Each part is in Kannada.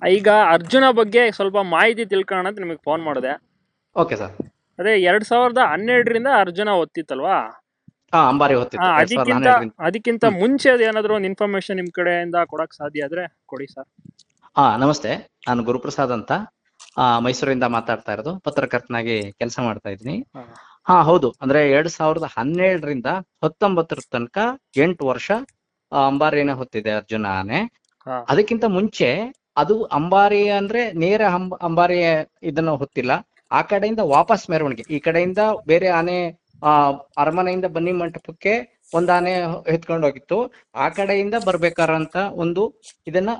ಈಗ ಅರ್ಜುನ ಬಗ್ಗೆ ಸ್ವಲ್ಪ ಮಾಹಿತಿ ತಿಳ್ಕೊಳ್ಳೋಣ ಅಂತ ನಿಮಗೆ ಫೋನ್ ಮಾಡಿದೆ. Okay sir. ಅದೇ 2012ರಿಂದ ಅರ್ಜುನ ಓದ್ತಿತ್ತಲ್ವಾ? ಅಂಬಾರಿ ಹೊತ್ತಿತ್ತು ಅದಕ್ಕಿಂತ 2012ರಿಂದ. ಅದಕ್ಕಿಂತ ಮುಂಚೆ ಏನಾದ್ರು ಒಂದು ಇನ್ಫಾರ್ಮೇಶನ್ ನಿಮ್ ಕಡೆಯಿಂದ ಕೊಡಕ್ ಸಾಧ್ಯ ಆದ್ರೆ ಕೊಡಿ ಸರ್. ನಮಸ್ತೆ, ನಾನು ಗುರುಪ್ರಸಾದ್ ಅಂತ ಮೈಸೂರಿಂದ ಮಾತಾಡ್ತಾ ಇರೋದು. ಪತ್ರಕರ್ತನಾಗಿ ಕೆಲಸ ಮಾಡ್ತಾ ಇದ್ದೀನಿ. ಹೌದು, ಅಂದ್ರೆ 2012ರಿಂದ 19 ತನಕ 8 ವರ್ಷ ಅಂಬಾರಿನ ಹೊತ್ತಿದೆ ಅರ್ಜುನ ಆನೆ. ಅದಕ್ಕಿಂತ ಮುಂಚೆ ಅದು ಅಂಬಾರಿ ಅಂದ್ರೆ ನೇರ ಅಂಬಾರಿ ಇದನ್ನ ಹೊತ್ತಿಲ್ಲ. ಆ ಕಡೆಯಿಂದ ವಾಪಸ್ ಮೆರವಣಿಗೆ, ಈ ಕಡೆಯಿಂದ ಬೇರೆ ಆನೆ ಅರಮನೆಯಿಂದ ಬನ್ನಿ ಮಂಟಪಕ್ಕೆ ಒಂದ್ ಆನೆ ಎತ್ಕೊಂಡು ಹೋಗಿತ್ತು. ಆ ಕಡೆಯಿಂದ ಬರ್ಬೇಕಾರಂತ ಒಂದು ಇದನ್ನ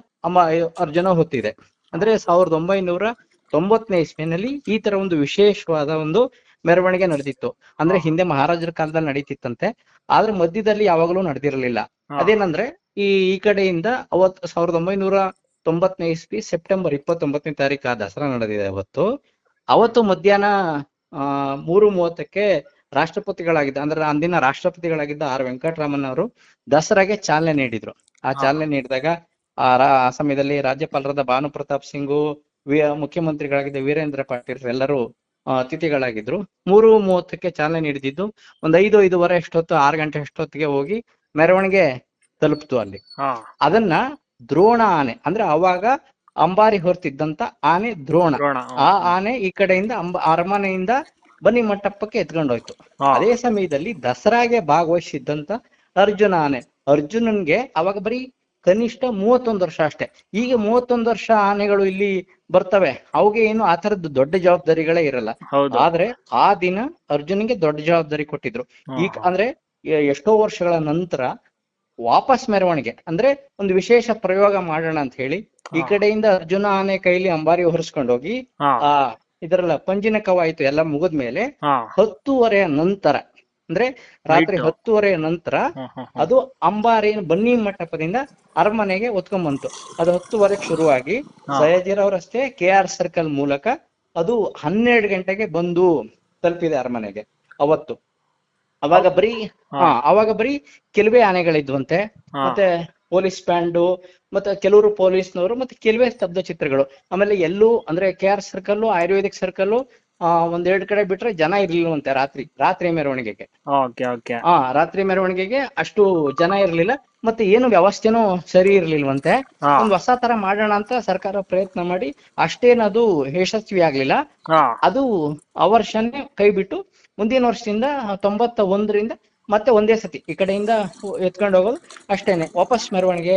ಅರ್ಜುನ ಹೊತ್ತಿದೆ. ಅಂದ್ರೆ 1990ನೇ ಇಸ್ವಿನಲ್ಲಿ ಈ ತರ ಒಂದು ವಿಶೇಷವಾದ ಒಂದು ಮೆರವಣಿಗೆ ನಡೆದಿತ್ತು. ಅಂದ್ರೆ ಹಿಂದೆ ಮಹಾರಾಜರ ಕಾಲದಲ್ಲಿ ನಡೀತಿತ್ತಂತೆ, ಆದ್ರೆ ಮಧ್ಯದಲ್ಲಿ ಯಾವಾಗಲೂ ನಡೆದಿರಲಿಲ್ಲ. ಅದೇನಂದ್ರೆ ಈ ಕಡೆಯಿಂದ 1990ನೇ ಇಸ್ವಿ ಸೆಪ್ಟೆಂಬರ್ 29ನೇ ತಾರೀಕು ಆ ದಸರಾ ನಡೆದಿದೆ. ಅವತ್ತು ಮಧ್ಯಾಹ್ನ 3:30ಕ್ಕೆ ರಾಷ್ಟ್ರಪತಿಗಳಾಗಿದ್ದ, ಅಂದ್ರೆ ಅಂದಿನ ರಾಷ್ಟ್ರಪತಿಗಳಾಗಿದ್ದ ಆರ್ ವೆಂಕಟರಾಮನ್ ಅವರು ದಸರಾಗೆ ಚಾಲನೆ ನೀಡಿದ್ರು. ಆ ಚಾಲನೆ ನೀಡಿದಾಗ ಆ ಸಮಯದಲ್ಲಿ ರಾಜ್ಯಪಾಲರಾದ ಭಾನು ಪ್ರತಾಪ್ ಸಿಂಗು, ಮುಖ್ಯಮಂತ್ರಿಗಳಾಗಿದ್ದ ವೀರೇಂದ್ರ ಪಾಟೀಲ್ ಎಲ್ಲರೂ ಅತಿಥಿಗಳಾಗಿದ್ರು. 3:30ಕ್ಕೆ ಚಾಲನೆ ನೀಡಿದ್ದು ಒಂದ್ 5:05 ಅಷ್ಟೊತ್ತು, 6 ಗಂಟೆ ಅಷ್ಟೊತ್ತಿಗೆ ಹೋಗಿ ಮೆರವಣಿಗೆ ತಲುಪ್ತು ಅಲ್ಲಿ. ಅದನ್ನ ದ್ರೋಣ ಆನೆ, ಅಂದ್ರೆ ಅವಾಗ ಅಂಬಾರಿ ಹೊರ್ತಿದ್ದಂತ ಆನೆ ದ್ರೋಣ. ಆ ಆನೆ ಈ ಕಡೆಯಿಂದ ಅರಮನೆಯಿಂದ ಬನ್ನಿ ಮಂಟಪಕ್ಕೆ ಎತ್ಕೊಂಡೋಯ್ತು. ಅದೇ ಸಮಯದಲ್ಲಿ ದಸರಾಗೆ ಭಾಗವಹಿಸಿದ್ದಂತ ಅರ್ಜುನ ಆನೆ, ಅರ್ಜುನನ್ಗೆ ಅವಾಗ ಬರೀ ಕನಿಷ್ಠ 31 ವರ್ಷ ಅಷ್ಟೇ. ಈಗ 31 ವರ್ಷ ಆನೆಗಳು ಇಲ್ಲಿ ಬರ್ತವೆ, ಅವುಗೆ ಏನು ಆ ತರದ್ದು ದೊಡ್ಡ ಜವಾಬ್ದಾರಿಗಳೇ ಇರಲ್ಲ. ಆದ್ರೆ ಆ ದಿನ ಅರ್ಜುನ್ಗೆ ದೊಡ್ಡ ಜವಾಬ್ದಾರಿ ಕೊಟ್ಟಿದ್ರು. ಈಗ ಅಂದ್ರೆ ಎಷ್ಟೋ ವರ್ಷಗಳ ನಂತರ ವಾಪಸ್ ಮೆರವಣಿಗೆ, ಅಂದ್ರೆ ಒಂದು ವಿಶೇಷ ಪ್ರಯೋಗ ಮಾಡೋಣ ಅಂತ ಹೇಳಿ ಈ ಕಡೆಯಿಂದ ಅರ್ಜುನ ಆನೆ ಕೈಲಿ ಅಂಬಾರಿ ಹೊರಿಸ್ಕೊಂಡೋಗಿ ಇದರಲ್ಲ ಪಂಜಿನ ಕವಾಯಿತು ಎಲ್ಲ ಮುಗಿದ್ಮೇಲೆ 10:30 ನಂತರ, ಅಂದ್ರೆ ರಾತ್ರಿ 10:30 ನಂತರ ಅದು ಅಂಬಾರಿ ಬನ್ನಿ ಮಂಟಪದಿಂದ ಅರಮನೆಗೆ ಹೊತ್ಕೊಂಡ್ಬಂತು. ಅದು 10:30ಕ್ಕೆ ಶುರುವಾಗಿ ಸಯಾಜಿರಾವ್ ರಸ್ತೆ KR ಸರ್ಕಲ್ ಮೂಲಕ ಅದು 12 ಗಂಟೆಗೆ ಬಂದು ತಲುಪಿದೆ ಅರಮನೆಗೆ ಅವತ್ತು. ಅವಾಗ ಬರೀ ಕೆಲವೇ ಆನೆಗಳಿದ್ವಂತೆ, ಮತ್ತೆ ಪೊಲೀಸ್ ಬ್ಯಾಂಡು, ಮತ್ತೆ ಕೆಲವರು ಪೊಲೀಸ್ನವರು, ಮತ್ತೆ ಕೆಲವೇ ಸ್ತಬ್ಧ ಚಿತ್ರಗಳು. ಆಮೇಲೆ ಎಲ್ಲೂ ಅಂದ್ರೆ KR ಸರ್ಕಲ್, ಆಯುರ್ವೇದಿಕ್ ಸರ್ಕಲ್ 1-2 ಕಡೆ ಬಿಟ್ರೆ ಜನ ಇರ್ಲಿಲ್ವಂತೆ ರಾತ್ರಿ ಮೆರವಣಿಗೆಗೆ. ರಾತ್ರಿ ಮೆರವಣಿಗೆಗೆ ಅಷ್ಟು ಜನ ಇರ್ಲಿಲ್ಲ, ಮತ್ತೆ ಏನು ವ್ಯವಸ್ಥೆನೂ ಸರಿ ಇರ್ಲಿಲ್ವಂತೆ. ಒಂದ್ ಹೊಸ ತರ ಮಾಡೋಣ ಅಂತ ಸರ್ಕಾರ ಪ್ರಯತ್ನ ಮಾಡಿ ಅಷ್ಟೇನದು ಯಶಸ್ವಿ ಆಗ್ಲಿಲ್ಲ. ಅದು ಆ ವರ್ಷನೇ ಕೈ ಬಿಟ್ಟು ಮುಂದಿನ ವರ್ಷದಿಂದ 91ರಿಂದ ಮತ್ತೆ ಒಂದೇ ಸತಿ ಈ ಕಡೆಯಿಂದ ಎತ್ಕೊಂಡು ಹೋಗೋದು ಅಷ್ಟೇನೆ, ವಾಪಸ್ ಮೆರವಣಿಗೆ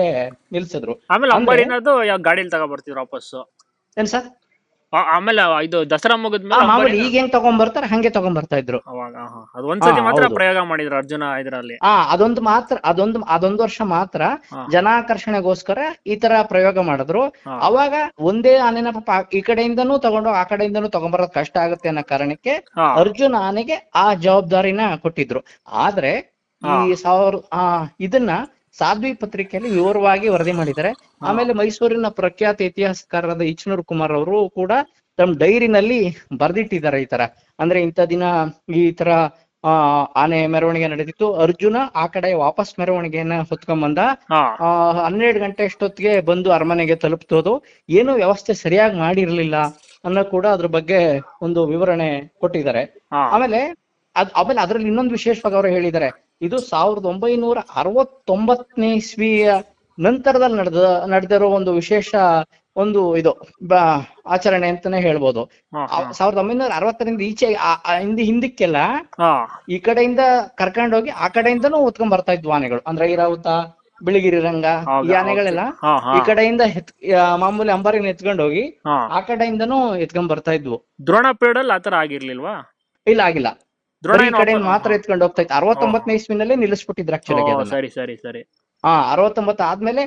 ನಿಲ್ಸಿದ್ರು. ಆಮೇಲೆ ಅಂಬಾರಿನದು ಯಾವ ಗಾಡಿಲಿ ತಗೊಬರ್ತಿದ್ರು ವಾಪಸ್ಸು? ಏನ್ ಸರ್? ಆಮೇಲೆ ಇದು ದಸರಾ ಮುಗಿದ್ಮೇಲೆ ಮಾಮೂಲಿ ಈಗ ಹೆಂಗ್ ತಗೊಂಡ್ಬರ್ತಾರೆ ಹಂಗೆ ತಗೊಂಡ್ಬರ್ತಾ ಇದ್ರು. ಅದು ಒಂದ್ಸತಿ ಮಾತ್ರ ಪ್ರಯೋಗ ಮಾಡಿದ್ರು ಅರ್ಜುನ ಇದರಲ್ಲಿ. ಅದೊಂದು ವರ್ಷ ಮಾತ್ರ ಜನಾಕರ್ಷಣೆಗೋಸ್ಕರ ಈ ತರ ಪ್ರಯೋಗ ಮಾಡಿದ್ರು. ಅವಾಗ ಒಂದೇ ಆನೆನ ಪಾಪ ಈ ಕಡೆಯಿಂದನೂ ತಗೊಂಡು ಆ ಕಡೆಯಿಂದನೂ ತಗೊಂಡ್ಬರೋದ್ ಕಷ್ಟ ಆಗುತ್ತೆ ಅನ್ನೋ ಕಾರಣಕ್ಕೆ ಅರ್ಜುನ ಆನೆಗೆ ಆ ಜವಾಬ್ದಾರಿನ ಕೊಟ್ಟಿದ್ರು. ಆದ್ರೆ ಇದನ್ನ ಸಾಧ್ವಿ ಪತ್ರಿಕೆಯಲ್ಲಿ ವಿವರವಾಗಿ ವರದಿ ಮಾಡಿದ್ದಾರೆ. ಆಮೇಲೆ ಮೈಸೂರಿನ ಪ್ರಖ್ಯಾತ ಇತಿಹಾಸಕಾರರಾದ ಇಚ್ನೂರ್ ಕುಮಾರ್ ಅವರು ಕೂಡ ತಮ್ಮ ಡೈರಿನಲ್ಲಿ ಬರ್ದಿಟ್ಟಿದ್ದಾರೆ ಈ ತರ, ಅಂದ್ರೆ ಇಂಥ ದಿನ ಈ ತರ ಆನೆ ಮೆರವಣಿಗೆ ನಡೆದಿತ್ತು, ಅರ್ಜುನ ಆ ಕಡೆ ವಾಪಸ್ ಮೆರವಣಿಗೆಯನ್ನ ಹೊತ್ಕೊಂಡ್ಬಂದ, 12 ಗಂಟೆ ಅಷ್ಟೊತ್ತಿಗೆ ಬಂದು ಅರಮನೆಗೆ ತಲುಪ್ತೋದು, ಏನು ವ್ಯವಸ್ಥೆ ಸರಿಯಾಗಿ ಮಾಡಿರ್ಲಿಲ್ಲ ಅನ್ನೋ ಕೂಡ ಅದ್ರ ಬಗ್ಗೆ ಒಂದು ವಿವರಣೆ ಕೊಟ್ಟಿದ್ದಾರೆ. ಆಮೇಲೆ ಅದ್ರಲ್ಲಿ ಇನ್ನೊಂದು ವಿಶೇಷವಾಗಿ ಅವರು ಹೇಳಿದ್ದಾರೆ, ಇದು 1969ನೇ ಇಸ್ವಿಯ ನಂತರದಲ್ಲಿ ನಡೆದಿರೋ ಒಂದು ವಿಶೇಷ ಒಂದು ಇದು ಆಚರಣೆ ಅಂತಾನೆ ಹೇಳ್ಬೋದು. 1960ರಿಂದ ಈಚೆ ಹಿಂದಕ್ಕೆಲ್ಲ ಈ ಕಡೆಯಿಂದ ಕರ್ಕೊಂಡೋಗಿ ಆ ಕಡೆಯಿಂದನೂ ಹೊತ್ಕೊಂಡ್ ಬರ್ತಾ ಇದ್ವು ಆನೆಗಳು. ಅಂದ್ರೆ ಐರಾವತ, ಬಿಳಿಗಿರಿ ರಂಗ ಈ ಆನೆಗಳೆಲ್ಲ ಈ ಕಡೆಯಿಂದ ಮಾಮೂಲಿ ಅಂಬಾರಿನ ಎತ್ಕೊಂಡೋಗಿ ಆ ಕಡೆಯಿಂದನೂ ಎತ್ಕೊಂಡ್ ಬರ್ತಾ ಇದ್ವು. ದ್ರೋಣ ಪೀರಿಯಡ್ ಆತರ ಆಗಿರ್ಲಿಲ್ವಾ? ಇಲ್ಲ, ಆಗಿಲ್ಲ. ಈ ಕಡೆ ಮಾತ್ರ ಎತ್ಕೊಂಡು ಹೋಗ್ತಾ ಇತ್ತು. 69ನೇ ಇಸ್ವಿನಲ್ಲೇ ನಿಲ್ಲಿಸ್ಬಿಟ್ಟಿದ್ರು ಆಕ್ಚುಲಿ. ಸರಿ 69 ಆದ್ಮೇಲೆ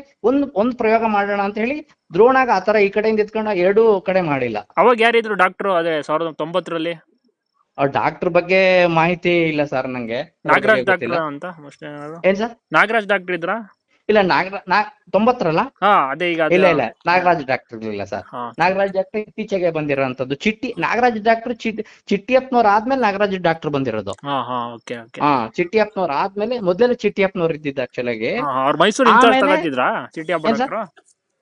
ಒಂದ್ ಪ್ರಯೋಗ ಮಾಡೋಣ ಅಂತ ಹೇಳಿ ದ್ರೋಣಾಗ ಆತರ ಈ ಕಡೆಯಿಂದ ಎತ್ಕೊಂಡು 2 ಕಡೆ ಮಾಡಿಲ್ಲ. ಅವಾಗ ಯಾರಿದ್ರು ಡಾಕ್ಟರ್? ಅದೇ 1990ರಲ್ಲಿ ಡಾಕ್ಟರ್ ಬಗ್ಗೆ ಮಾಹಿತಿ ಇಲ್ಲ ಸರ್ ನಂಗೆ. ನಾಗರಾಜ್ ಡಾಕ್ಟರ್ ಅಂತ ಏನ್ ಸರ್? ನಾಗರಾಜ್ ಡಾಕ್ಟರ್ ಇದ್ರ? ಇಲ್ಲ, 90ರಲ್ಲ? ಅದೇ ಈಗ ಇಲ್ಲ, ನಾಗರಾಜ್ ಡಾಕ್ಟರ್ ಇಲ್ಲ ಸರ್. ನಾಗರಾಜ್ ಡಾಕ್ಟರ್ ಇತ್ತೀಚೆಗೆ ಬಂದಿರೋಂಥದ್ದು. ನಾಗರಾಜ್ ಡಾಕ್ಟರ್ ಚಿಟ್ಟಿಯಪ್ಪನವ್ರ ಆದ್ಮೇಲೆ ನಾಗರಾಜ್ ಡಾಕ್ಟರ್ ಬಂದಿರೋದು. ಚಿಟ್ಟಿಯಪ್ಪನವ್ರ ಆದ್ಮೇಲೆ ಮೊದಲೆಲ್ಲ ಚಿಟ್ಟಿಯಪ್ಪನವ್ರು ಇದ್ದಿದ್ದು ಆಕ್ಚುಲಾಗಿ. ಮೈಸೂರು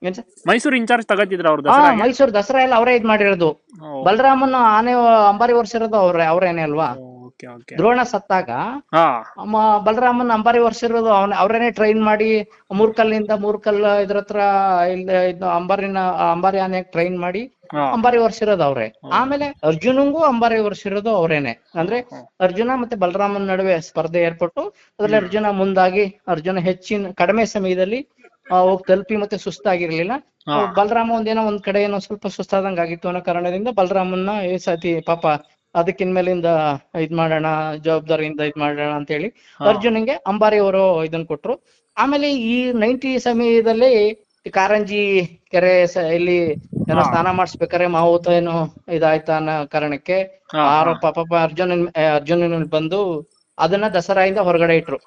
ಏನ್ ಸರ್? ಮೈಸೂರು ಇನ್ಚಾರ್ಜ್ ತಗೋತಿದ್ರ ಅವ್ರ ಹಾ, ದಸರಾಗೆ? ಮೈಸೂರು ದಸರಾ ಎಲ್ಲ ಅವರೇ ಇದ್ ಮಾಡಿರೋದು. ಓ, ಬಲರಾಮನ ಆನೆ ಅಂಬಾರಿ ವರ್ಷಿರೋದು ಅವ್ರೇನೆ ಅಲ್ವಾ. Okay okay. ದ್ರೋಣ ಸತ್ತಾಗ ಹಾ ಬಲರಾಮನ್ ಅಂಬಾರಿ ವರ್ಷಿರೋದು ಅವ್ರೇನೆ ಟ್ರೈನ್ ಮಾಡಿ ಮೂರ್ಕಲ್ ಇದ್ರ ಹತ್ರ ಅಂಬಾರಿ ಆನೆ ಟ್ರೈನ್ ಮಾಡಿ ಹಾ ಅಂಬಾರಿ ವರ್ಷಿರೋದು ಅವ್ರೆ. ಆಮೇಲೆ ಅರ್ಜುನಂಗೂ ಅಂಬಾರಿ ವರ್ಷಿರೋದು ಅವ್ರೇನೆ. ಅಂದ್ರೆ ಅರ್ಜುನ ಮತ್ತೆ ಬಲರಾಮನ್ ನಡುವೆ ಸ್ಪರ್ಧೆ ಏರ್ಪಟ್ಟು ಅದ್ರಲ್ಲಿ ಅರ್ಜುನ ಮುಂದಾಗಿ, ಅರ್ಜುನ ಕಡಿಮೆ ಸಮಯದಲ್ಲಿ ಹೋಗಿ ತಲುಪಿ ಮತ್ತೆ ಸುಸ್ತಾಗಿರ್ಲಿಲ್ಲ. ಬಲರಾಮ ಒಂದ್ ಕಡೆ ಏನೋ ಸ್ವಲ್ಪ ಸುಸ್ತಾದಂಗ ಆಗಿತ್ತು ಅನ್ನೋ ಕಾರಣದಿಂದ ಬಲರಾಮನ್ನ ಈ ಸತಿ ಪಾಪ ಅದಕ್ಕಿನ್ಮೇಲಿಂದ ಇದ್ ಮಾಡೋಣ, ಜವಾಬ್ದಾರಿಯಿಂದ ಇದ್ ಮಾಡೋಣ ಅಂತ ಹೇಳಿ ಅರ್ಜುನಂಗೆ ಅಂಬಾರಿ ಅವರು ಇದನ್ನ ಕೊಟ್ರು. ಆಮೇಲೆ ಈ 90 ಸಮಯದಲ್ಲಿ ಕಾರಂಜಿ ಕೆರೆ ಇಲ್ಲಿ ಏನೋ ಸ್ನಾನ ಮಾಡಿಸ್ಬೇಕಾರೆ ಮಾವುತ ಏನೋ ಇದಾಯ್ತ ಅನ್ನೋ ಕಾರಣಕ್ಕೆ ಪಾಪ ಅರ್ಜುನನ್ ಬಂದು ಅದನ್ನ ದಸರಾಯಿಂದ ಹೊರಗಡೆ ಇಟ್ರು.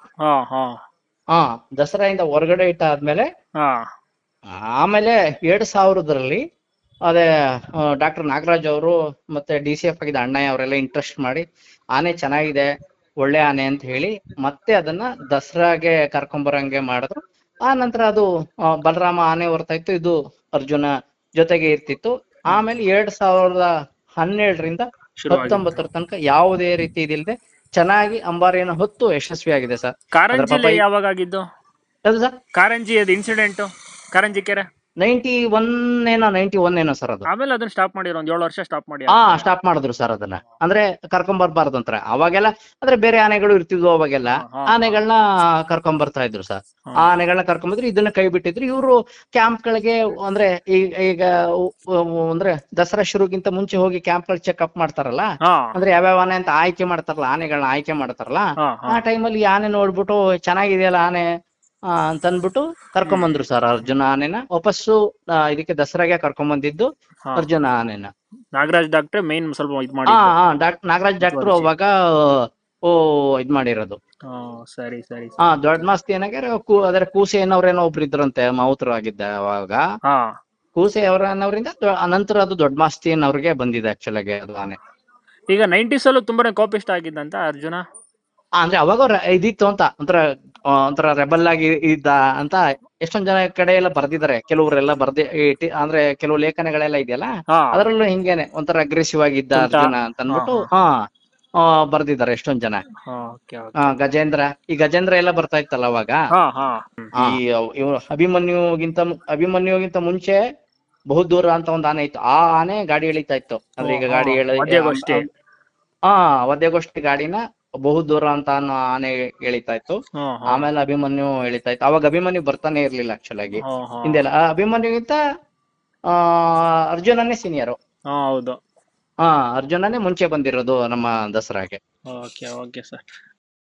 ದಸರಾಯಿಂದ ಹೊರಗಡೆ ಇಟ್ಟಾದ್ಮೇಲೆ ಆಮೇಲೆ 2000ರಲ್ಲಿ ಅದೇ ಡಾಕ್ಟರ್ ನಾಗರಾಜ್ ಅವರು ಮತ್ತೆ DCF ಆಗಿದ್ದ ಅಣ್ಣಯ್ಯ ಅವರೆಲ್ಲ ಇಂಟ್ರೆಸ್ಟ್ ಮಾಡಿ ಆನೆ ಚೆನ್ನಾಗಿದೆ, ಒಳ್ಳೆ ಆನೆ ಅಂತ ಹೇಳಿ ಮತ್ತೆ ಅದನ್ನ ದಸರಾಗೆ ಕರ್ಕೊಂಬರಂಗೆ ಮಾಡಿದ್ರು. ಆ ನಂತರ ಅದು ಬಲರಾಮ ಆನೆ ಹೊರ್ತಾ ಇತ್ತು, ಇದು ಅರ್ಜುನ ಜೊತೆಗೆ ಇರ್ತಿತ್ತು. ಆಮೇಲೆ 2012ರಿಂದ 19 ತನಕ ಯಾವುದೇ ರೀತಿ ಇದಿಲ್ಲದೆ ಚೆನ್ನಾಗಿ ಅಂಬಾರಿಯನ್ನು ಹೊತ್ತು ಯಶಸ್ವಿಯಾಗಿದೆ ಸರ್. ಕಾರಂಜಿಲಿ ಯಾವಾಗ ಆಗಿದ್ದು ಯಾವುದು ಸರ್? ಕಾರಂಜಿ ಅದು ಇನ್ಸಿಡೆಂಟ್, ಕಾರಂಜಿ ಕೆರೆ 91 ಏನೋ ಸರ್ ಅದು. ಆಮೇಲೆ ಅದನ್ನ ಸ್ಟಾಪ್ ಮಾಡಿರೋ, 7 ವರ್ಷ ಸ್ಟಾಪ್ ಮಾಡಿ. ಸ್ಟಾಪ್ ಮಾಡಿದ್ರು ಸರ್ ಅದನ್ನ. ಅಂದ್ರೆ ಕರ್ಕೊಂಬರ್ಬಾರ್ದು ಅಂತ. ಅವಾಗೆಲ್ಲ ಅಂದ್ರೆ ಬೇರೆ ಆನೆಗಳು ಇರ್ತಿದ್ವು, ಅವಾಗೆಲ್ಲ ಆನೆಗಳನ್ನ ಕರ್ಕೊಂಬರ್ತಾ ಇದ್ರು ಸರ್. ಆ ಆನೆಗಳನ್ನ ಕರ್ಕೊಂಬಂದ್ರು, ಇದನ್ನ ಕೈ ಬಿಟ್ಟಿದ್ರು. ಇವರು ಕ್ಯಾಂಪ್ ಗಳಿಗೆ ಅಂದ್ರೆ ಈಗ ಅಂದ್ರೆ ದಸರಾ ಶುರುಗಿಂತ ಮುಂಚೆ ಹೋಗಿ ಕ್ಯಾಂಪ್ ಗಳು ಚೆಕ್ಅಪ್ ಮಾಡ್ತಾರಲ್ಲ, ಅಂದ್ರೆ ಯಾವ್ಯಾವ ಆನೆ ಅಂತ ಆಯ್ಕೆ ಮಾಡ್ತಾರಲ್ಲ, ಆನೆಗಳನ್ನ ಆಯ್ಕೆ ಮಾಡ್ತಾರಲ್ಲ, ಆ ಟೈಮಲ್ಲಿ ಈ ಆನೆ ನೋಡ್ಬಿಟ್ಟು ಚೆನ್ನಾಗಿದೆಯಲ್ಲ ಆನೆ ಅಂತನ್ಬಿಟ್ಟು ಕರ್ಕೊಂಬಂದ್ರು ಸರ್ ಅರ್ಜುನ ಆನೆನ. ವಾಪಸ್ಸು ಇದಕ್ಕೆ ದಸರಾಗೆ ಕರ್ಕೊಂಬಂದಿದ್ದು ಅರ್ಜುನ ಆನೆನ. ನಾಗರಾಜ್ ಡಾಕ್ಟರ್ ಮೇನ್ ಸ್ವಲ್ಪ ಇದ್ ಮಾಡಿ. ನಾಗರಾಜ್ ಡಾಕ್ಟರ್ ಅವಾಗ ಇದ್ ಮಾಡಿರೋದು. ಸರಿ ಸರಿ. ದೊಡ್ಡ ಮಾಸ್ತಿ ಏನಾಗ್ಯಾರ ಅದ್ರ ಕೂಸೆ ಏನವ್ರೇನೋ ಒಬ್ರು ಇದ್ರಂತೆ, ಮಾವುತರು ಆಗಿದ್ದ ಅವಾಗ. ಕೂಸೆ ಅವರನ್ನವರಿಂದ ನಂತರ ಅದು ದೊಡ್ಡ ಮಾಸ್ತಿ ಅವ್ರಿಗೆ ಬಂದಿದೆ ಆಕ್ಚುಲ್ ಆಗಿ ಅದು ಆನೆ. ಈಗ 90s ಅಲ್ಲೂ ತುಂಬಾನೇ ಕೋಪಿಷ್ಟ ಆಗಿದ್ದಂತ ಅರ್ಜುನ. ಅಂದ್ರೆ ಅವಾಗ ಇದಿತ್ತು ಅಂತ ಒಂಥರ ರೆಬಲ್ ಆಗಿ ಇದ್ದ ಅಂತ ಎಷ್ಟೊಂದ್ ಜನ ಕಡೆ ಎಲ್ಲ ಬರ್ದಿದ್ದಾರೆ. ಕೆಲವರೆಲ್ಲ ಅಂದ್ರೆ ಕೆಲವು ಲೇಖನಗಳೆಲ್ಲ ಇದೆಯಲ್ಲ, ಅದರಲ್ಲೂ ಹಿಂಗೇನೆ ಒಂಥರ ಅಗ್ರೆಸಿವ್ ಆಗಿದ್ದ ಅರ್ಜುನ ಅಂತ ಅನ್ಬಿಟ್ಟು ಬರ್ದಿದ್ದಾರೆ ಎಷ್ಟೊಂದ್ ಜನ. ಈ ಗಜೇಂದ್ರ ಎಲ್ಲ ಬರ್ತಾ ಇತ್ತಲ್ಲ ಅವಾಗ. ಅಭಿಮನ್ಯುಗಿಂತ ಮುಂಚೆ ಬಹುದೂರ ಅಂತ ಒಂದ್ ಆನೆ ಇತ್ತು. ಆ ಆನೆ ಗಾಡಿ ಎಳಿತಾ ಇತ್ತು. ಅಂದ್ರೆ ಈಗ ಗಾಡಿ ವದ್ಯಗೋಷ್ಠಿ ಗಾಡಿನ ಬಹುದೂರ ಅಂತ ಅನ್ನೋ ಆನೆ ಎಳಿತಾ ಇತ್ತು. ಆಮೇಲೆ ಅಭಿಮನ್ಯು ಎಳಿತಾ ಇತ್ತು. ಅವಾಗ ಅಭಿಮನ್ಯು ಬರ್ತಾನೆ ಇರ್ಲಿಲ್ಲ ಆಕ್ಚುಲ್ ಆಗಿ. ಹಿಂದೆಲ್ಲ ಅಭಿಮನ್ಯುಗಿಂತ ಅರ್ಜುನನೇ ಸೀನಿಯರು. ಹೌದು, ಅರ್ಜುನನೇ ಮುಂಚೆ ಬಂದಿರೋದು ನಮ್ಮ ದಸರಾಗೆ. Okay okay sir.